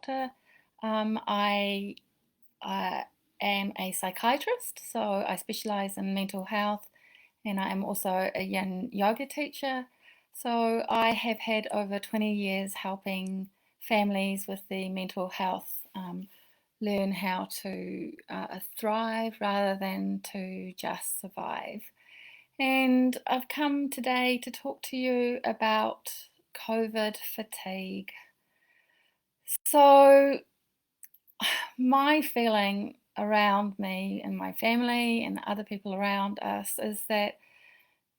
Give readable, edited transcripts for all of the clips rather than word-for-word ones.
doctor. I am a psychiatrist, so I specialize in mental health, and I am also a yin yoga teacher. So I have had over 20 years helping families with the mental health learn how to thrive rather than to just survive. And I've come today to talk to you about COVID fatigue. So, my feeling around me and my family and other people around us is that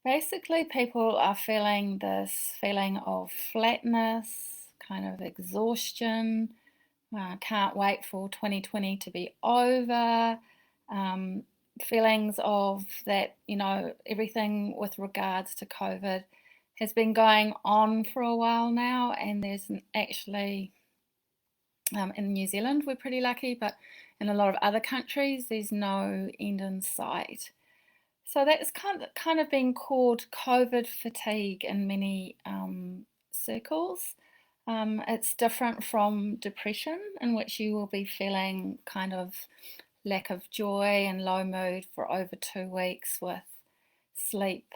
basically people are feeling this feeling of flatness, kind of exhaustion, can't wait for 2020 to be over. Feelings of that, everything with regards to COVID has been going on for a while now, and there's actually, in New Zealand, we're pretty lucky, but in a lot of other countries, there's no end in sight. So that's kind of been called COVID fatigue in many circles. It's different from depression, in which you will be feeling kind of lack of joy and low mood for over 2 weeks with sleep,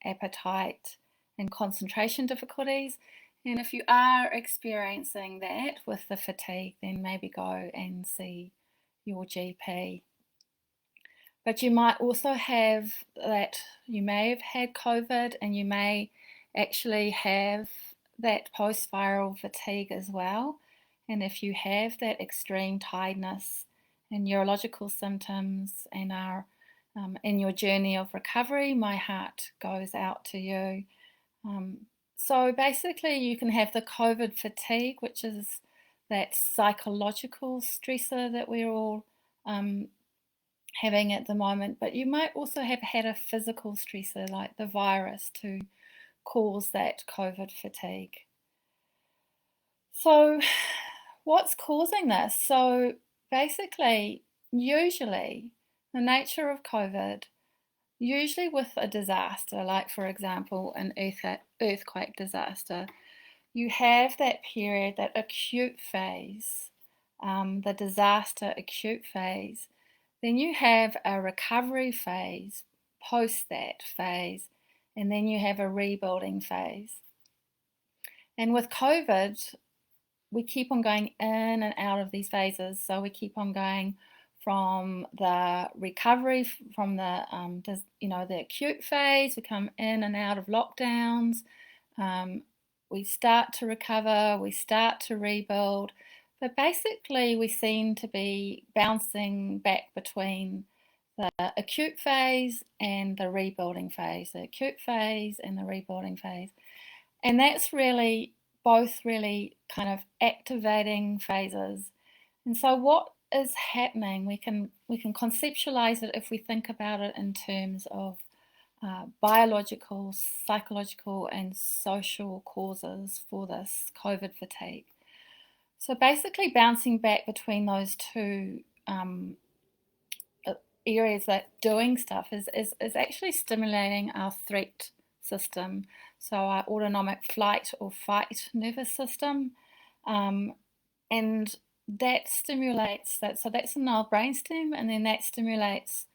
appetite, and concentration difficulties. And if you are experiencing that with the fatigue, then maybe go and see your GP. But you might also have that you may have had COVID and you may actually have that post-viral fatigue as well. And if you have that extreme tiredness and neurological symptoms and are in your journey of recovery, my heart goes out to you. So basically you can have the COVID fatigue, which is that psychological stressor that we're all having at the moment, but you might also have had a physical stressor like the virus to cause that COVID fatigue. So what's causing this? So basically, usually the nature of COVID, usually with a disaster, like for example an earthquake disaster, you have that period, that acute phase, the disaster acute phase. Then you have a recovery phase post that phase, and then you have a rebuilding phase. And with COVID, we keep on going in and out of these phases. So we keep on going from the recovery, from the acute phase. We come in and out of lockdowns. We start to recover. We start to rebuild. But basically, we seem to be bouncing back between the acute phase and the rebuilding phase, the acute phase and the rebuilding phase. And that's really both really kind of activating phases. And so what is happening, we can conceptualize it if we think about it in terms of biological, psychological, and social causes for this COVID fatigue. So basically bouncing back between those two areas that doing stuff is actually stimulating our threat system, so our autonomic flight or fight nervous system, and that stimulates that. So that's in our brainstem, and then that stimulates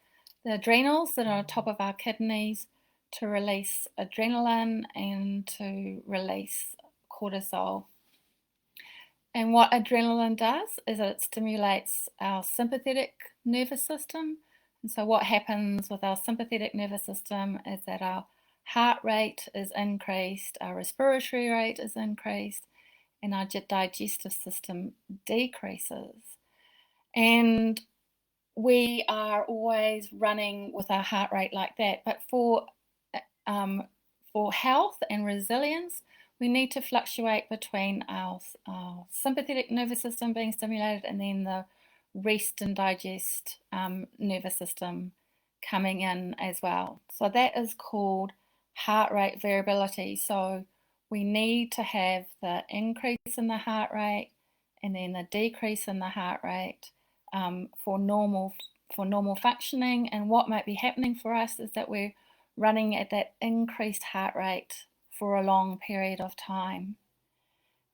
the adrenals that are on top of our kidneys to release adrenaline and to release cortisol. And what adrenaline does is that it stimulates our sympathetic nervous system. And so what happens with our sympathetic nervous system is that our heart rate is increased, our respiratory rate is increased, and our digestive system decreases. And we are always running with our heart rate like that. But for health and resilience, we need to fluctuate between our sympathetic nervous system being stimulated and then the rest and digest nervous system coming in as well. So that is called heart rate variability. So we need to have the increase in the heart rate and then the decrease in the heart rate for normal functioning. And what might be happening for us is that we're running at that increased heart rate for a long period of time.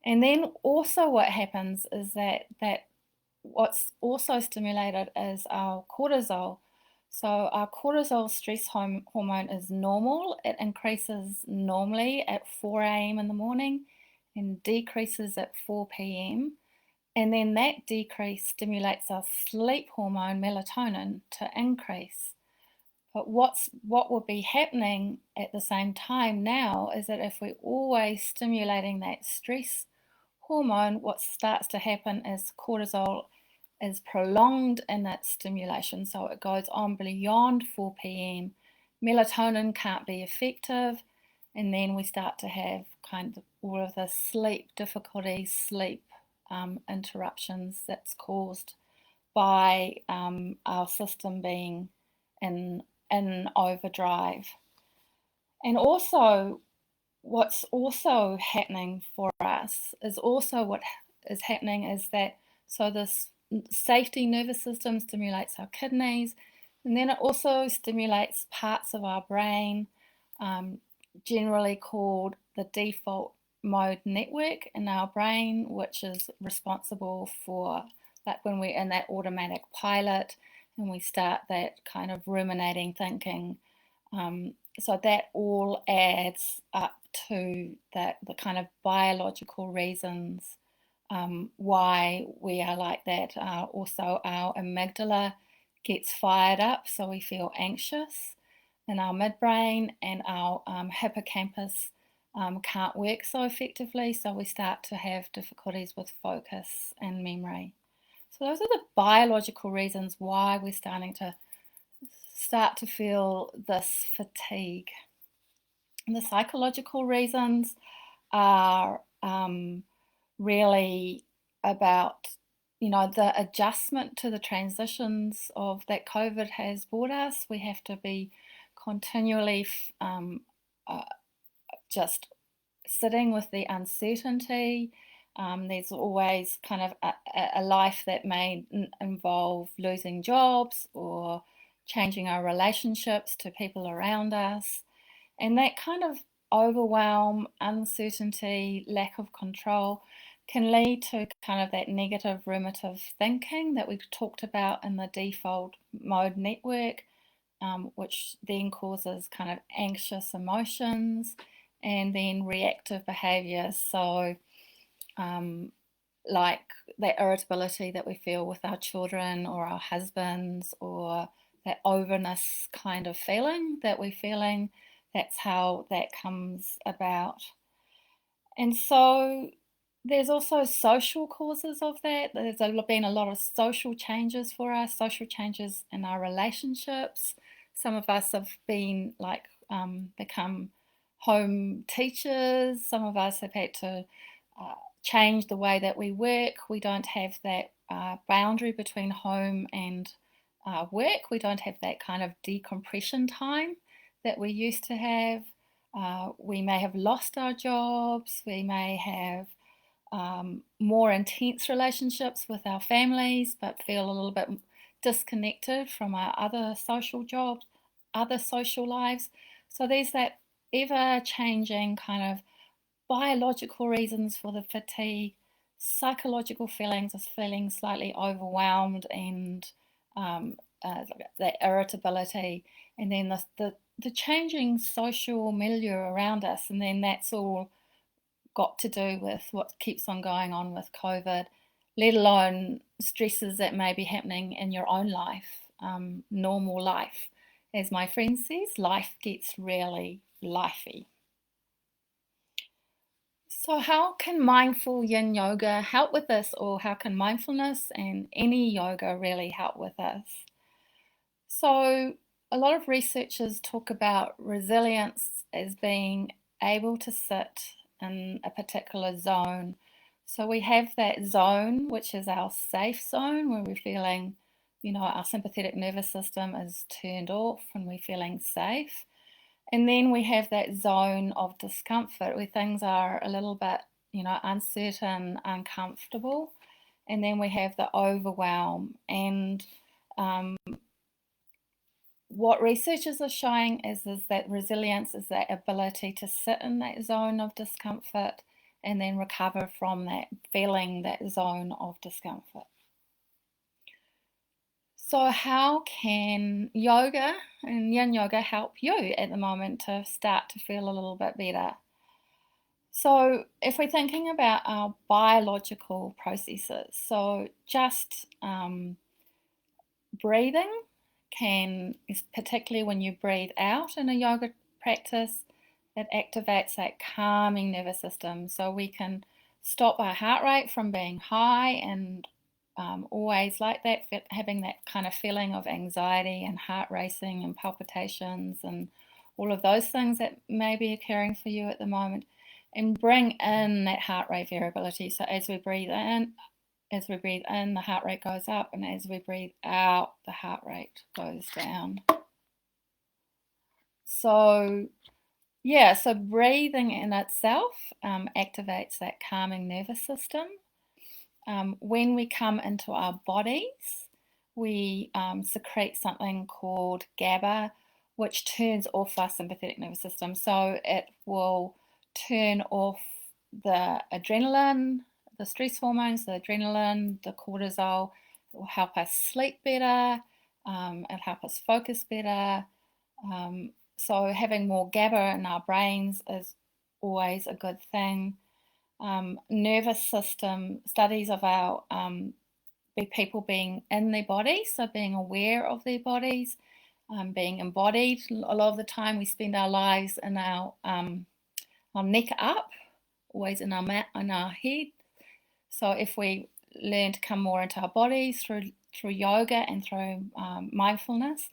And then also what happens is that what's also stimulated is our cortisol. So our cortisol stress hormone is normal. It increases normally at 4 a.m. in the morning and decreases at 4 p.m. And then that decrease stimulates our sleep hormone, melatonin, to increase. But what will be happening at the same time now is that if we're always stimulating that stress hormone, what starts to happen is cortisol is prolonged in its stimulation, so it goes on beyond 4 p.m. Melatonin can't be effective, and then we start to have kind of all of the sleep difficulties, sleep interruptions that's caused by our system being in overdrive. And also, what's also happening for us is also what is happening is that so this safety nervous system stimulates our kidneys, and then it also stimulates parts of our brain, generally called the default mode network in our brain, which is responsible for like when we're in that automatic pilot and we start that kind of ruminating thinking. So that all adds up to the kind of biological reasons why we are like that. Also, our amygdala gets fired up, so we feel anxious in our midbrain, and our hippocampus can't work so effectively, so we start to have difficulties with focus and memory. So those are the biological reasons why we're starting to feel this fatigue. And the psychological reasons are really about, the adjustment to the transitions of that COVID has brought us. We have to be continually just sitting with the uncertainty. There's always kind of a life that may involve losing jobs or changing our relationships to people around us. And that kind of overwhelm, uncertainty, lack of control can lead to kind of that negative ruminative thinking that we've talked about in the default mode network, which then causes kind of anxious emotions and then reactive behaviours. So like that irritability that we feel with our children or our husbands, or that overness kind of feeling that we're feeling, that's how that comes about. And so there's also social causes of that. There's been a lot of social changes for us, social changes in our relationships. Some of us have been like become home teachers. Some of us have had to change the way that we work. We don't have that boundary between home and work. We don't have that kind of decompression time that we used to have. We may have lost our jobs. We may have more intense relationships with our families, but feel a little bit disconnected from our other social jobs, other social lives. So there's that ever-changing kind of biological reasons for the fatigue, psychological feelings of feeling slightly overwhelmed, and the irritability, and then the changing social milieu around us. And then that's all got to do with what keeps on going on with COVID, let alone stresses that may be happening in your own life, normal life. As my friend says, life gets really lifey. So how can mindful yin yoga help with this, or how can mindfulness and any yoga really help with this? So a lot of researchers talk about resilience as being able to sit in a particular zone. So we have that zone, which is our safe zone, where we're feeling, our sympathetic nervous system is turned off and we're feeling safe. And then we have that zone of discomfort where things are a little bit, uncertain, uncomfortable. And then we have the overwhelm. And what researchers are showing is that resilience is that ability to sit in that zone of discomfort and then recover from that, feeling that zone of discomfort. So how can yoga and yin yoga help you at the moment to start to feel a little bit better? So if we're thinking about our biological processes, so just breathing particularly when you breathe out in a yoga practice, it activates that calming nervous system. So we can stop our heart rate from being high and always like that, having that kind of feeling of anxiety and heart racing and palpitations and all of those things that may be occurring for you at the moment, and bring in that heart rate variability. So as we breathe in, the heart rate goes up, and as we breathe out, the heart rate goes down. So breathing in itself activates that calming nervous system. When we come into our bodies, we secrete something called GABA, which turns off our sympathetic nervous system. So it will turn off the adrenaline, the stress hormones, the adrenaline, the cortisol. It will help us sleep better. It'll help us focus better. So having more GABA in our brains is always a good thing. Nervous system studies of our people being in their bodies, so being aware of their bodies, being embodied. A lot of the time we spend our lives in our neck up, always in our head. So if we learn to come more into our bodies through yoga and through mindfulness,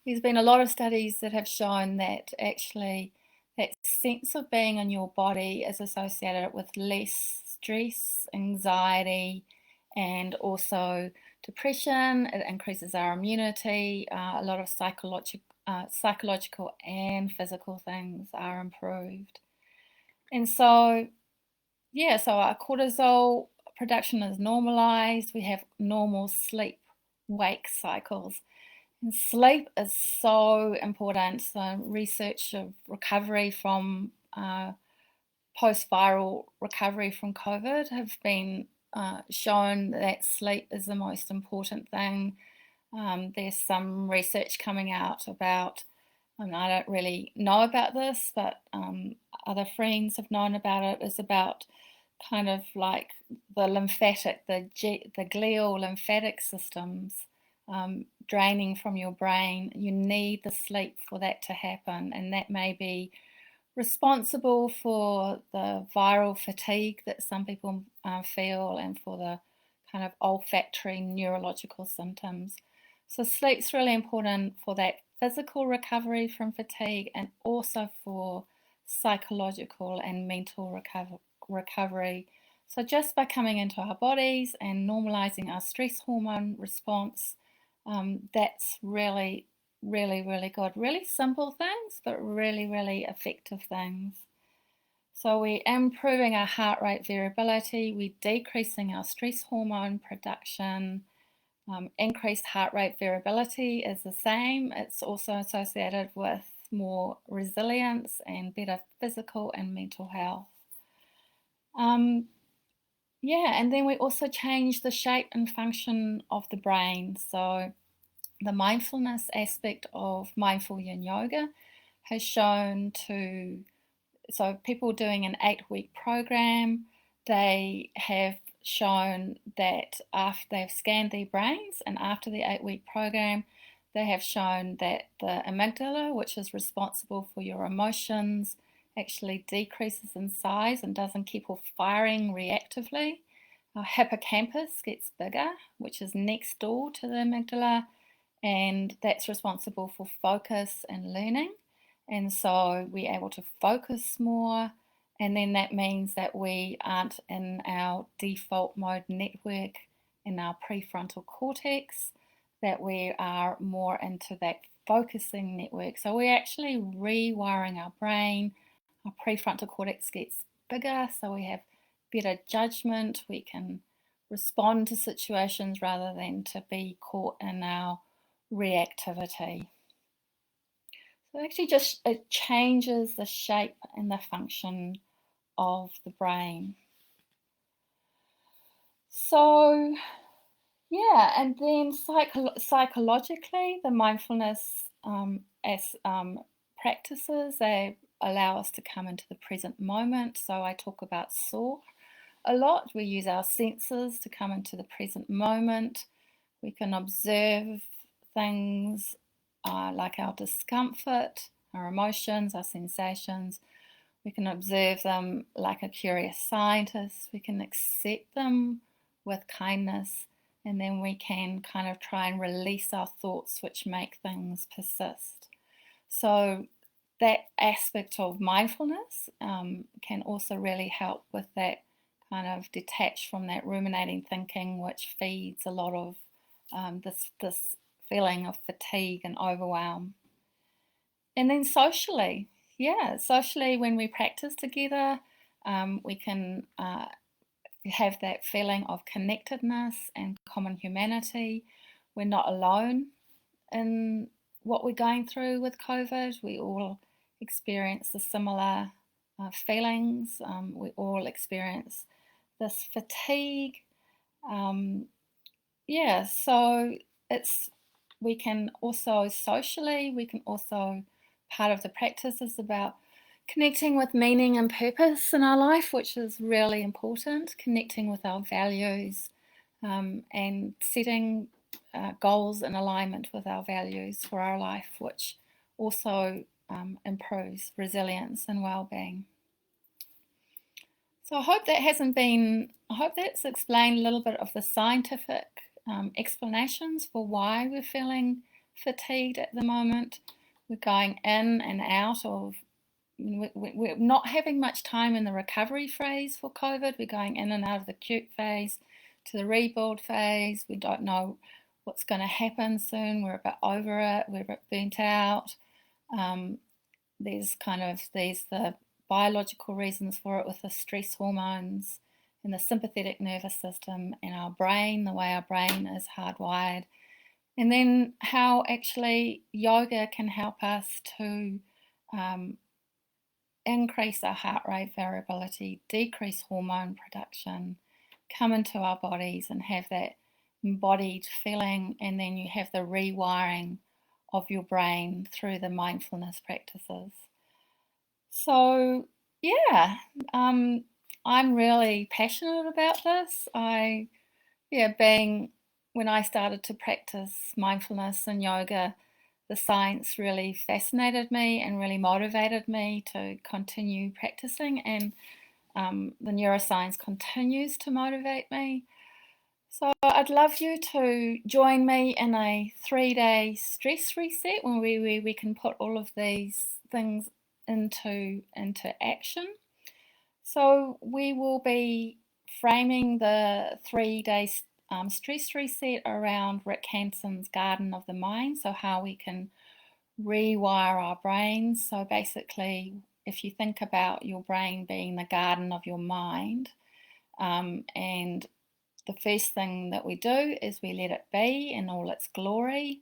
there's been a lot of studies that have shown that actually that sense of being in your body is associated with less stress, anxiety, and also depression. It increases our immunity. A lot of psychological and physical things are improved. And so our cortisol production is normalized. We have normal sleep-wake cycles. And sleep is so important. So research of recovery from post-viral recovery from COVID have been shown that sleep is the most important thing. There's some research coming out about, and I don't really know about this, but other friends have known about it, is about kind of like the glial lymphatic systems draining from your brain. You need the sleep for that to happen, and that may be responsible for the viral fatigue that some people feel, and for the kind of olfactory neurological symptoms. So sleep's really important for that physical recovery from fatigue, and also for psychological and mental recovery. So just by coming into our bodies and normalizing our stress hormone response, that's really, really, really good. Really simple things, but really, really effective things. So we're improving our heart rate variability, we're decreasing our stress hormone production. Increased heart rate variability is the same. It's also associated with more resilience and better physical and mental health. And then we also change the shape and function of the brain. So the mindfulness aspect of mindful yin yoga has shown so people doing an 8-week program, they have shown that after they've scanned their brains, and after the 8-week program, they have shown that the amygdala, which is responsible for your emotions, actually decreases in size and doesn't keep off firing reactively. Our hippocampus gets bigger, which is next door to the amygdala, and that's responsible for focus and learning. And so we're able to focus more, and then that means that we aren't in our default mode network in our prefrontal cortex, that we are more into that focusing network. So we're actually rewiring our brain. Our prefrontal cortex gets bigger, so we have better judgment. We can respond to situations rather than to be caught in our reactivity. So actually it changes the shape and the function of the brain. So, yeah, and then psychologically, the mindfulness as practices, they allow us to come into the present moment. So I talk about soar a lot. We use our senses to come into the present moment. We can observe things like our discomfort, our emotions, our sensations. We can observe them like a curious scientist. We can accept them with kindness, and then we can kind of try and release our thoughts which make things persist. So that aspect of mindfulness can also really help with that kind of detach from that ruminating thinking, which feeds a lot of this feeling of fatigue and overwhelm. And then socially, yeah, socially, when we practice together, we can have that feeling of connectedness and common humanity. We're not alone in what we're going through with COVID. We all experience the similar feelings. We all experience this fatigue. Um, yeah, so it's we can also socially, we can also part of the practice is about connecting with meaning and purpose in our life, which is really important, connecting with our values and setting goals in alignment with our values for our life, which also improves resilience and well-being. So I hope that's explained a little bit of the scientific explanations for why we're feeling fatigued at the moment. We're going in and out of, we're not having much time in the recovery phase for COVID. We're going in and out of the acute phase to the rebuild phase. We don't know what's going to happen soon. We're a bit over it. We're a bit burnt out. There's the biological reasons for it with the stress hormones and the sympathetic nervous system and our brain, the way our brain is hardwired, and then how actually yoga can help us to increase our heart rate variability, decrease hormone production, come into our bodies and have that embodied feeling, and then you have the rewiring of your brain through the mindfulness practices. So, yeah, I'm really passionate about this. When I started to practice mindfulness and yoga, the science really fascinated me and really motivated me to continue practicing, and the neuroscience continues to motivate me. So I'd love you to join me in a 3-day stress reset when we can put all of these things into action. So we will be framing the 3-day stress reset around Rick Hanson's Garden of the Mind, so how we can rewire our brains. So basically, if you think about your brain being the garden of your mind, and the first thing that we do is we let it be in all its glory.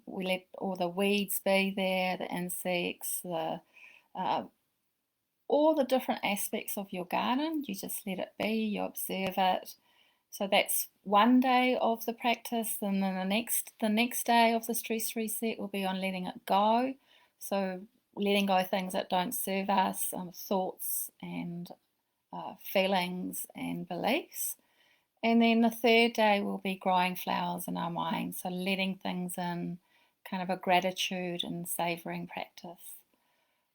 We let all the weeds be there, the insects, all the different aspects of your garden. You just let it be, you observe it. So that's one day of the practice, and then the next day of the stress reset will be on letting it go. So letting go of things that don't serve us, thoughts and feelings and beliefs. And then the third day will be growing flowers in our mind, so letting things in, kind of a gratitude and savouring practice.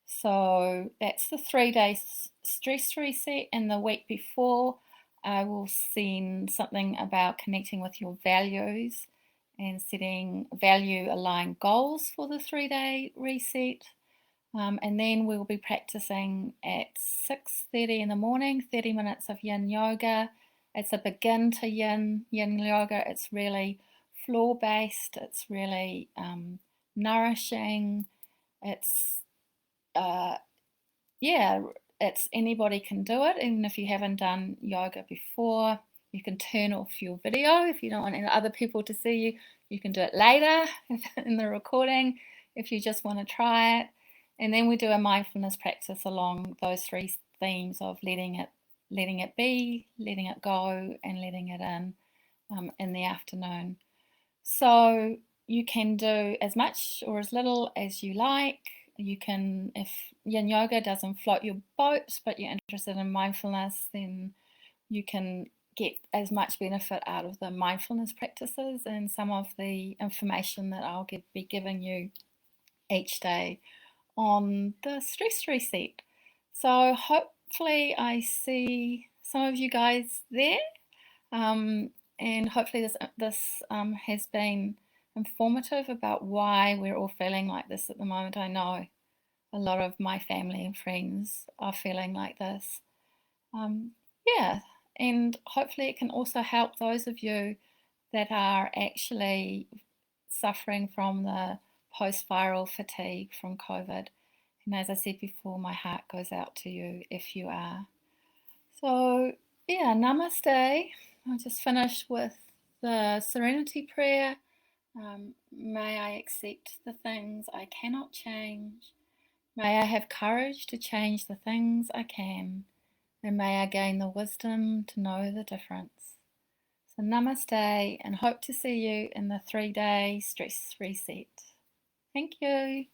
So that's the 3 day stress reset, and the week before I will send something about connecting with your values and setting value aligned goals for the 3-day reset. And then we'll be practicing at 6:30 in the morning, 30 minutes of yin yoga. It's a begin to yin yoga. It's really floor based. It's really nourishing. It's it's anybody can do it, even if you haven't done yoga before. You can turn off your video if you don't want other people to see you. You can do it later in the recording if you just want to try it. And then we do a mindfulness practice along those 3 themes of letting letting it be, letting it go, and letting it in the afternoon. So you can do as much or as little as you like. You can, if yin yoga doesn't float your boat, but you're interested in mindfulness, then you can get as much benefit out of the mindfulness practices and some of the information that I'll be giving you each day on the stress reset. So hopefully I see some of you guys there, and hopefully this has been informative about why we're all feeling like this at the moment. I know a lot of my family and friends are feeling like this. Yeah, and hopefully it can also help those of you that are actually suffering from the post-viral fatigue from COVID. And as I said before, my heart goes out to you if you are. So, yeah, namaste. I'll just finish with the serenity prayer. May I accept the things I cannot change. May I have courage to change the things I can. And may I gain the wisdom to know the difference. So namaste, and hope to see you in the 3-day stress reset. Thank you.